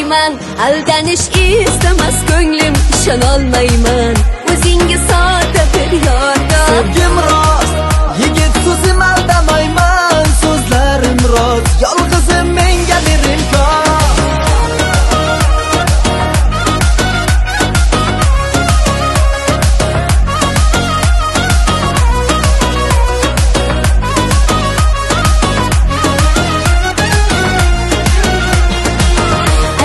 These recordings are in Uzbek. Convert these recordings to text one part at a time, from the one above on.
ishonolmayman, aldanish istamas ko'nglim, ishonolmayman o'zingga sodda bir yordam. Sevgim rost, yigit so'zim aldamayman, so'zlarim rost, yolg'izim menga bir imkon.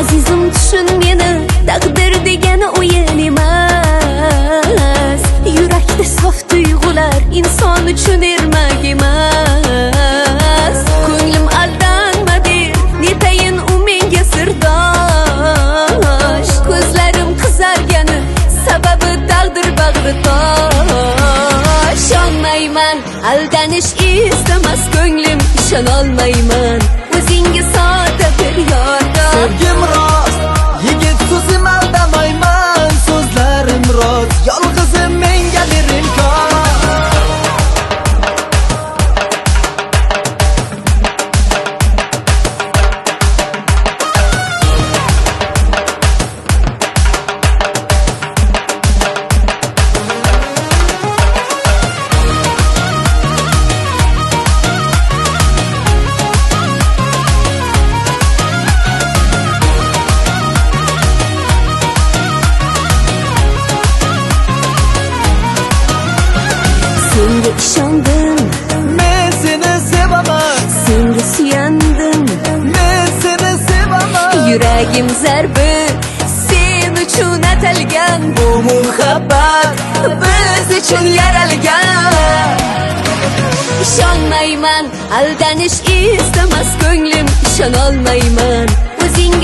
Azizim tushun meni, taqdir degani o'yin emas. Yurakda sof tuyg'ular inson uchun ermak emas. Ko'nglim aldanma der, netayin u menga sirdosh. Ko'zlarim qizargani sababi taqdir bag'ri tosh. Ishonmayman, aldanish istamas ko'nglim, ishonolmayman o'zingga sodda bir yordam. Sevgim rost, yigit so'zim aldamayman, so'zlarim rost, yolg'izim menga bir imkon. Senga ishondim, Men seni sevaman, senga suyandim, men seni sevaman. yuragim zarbi sen uchun atalgan, Bu muhabbat biz uchun yaralgan. Ishonmayman, aldanish istamas ko'nglim, ishonolmayman o'zingga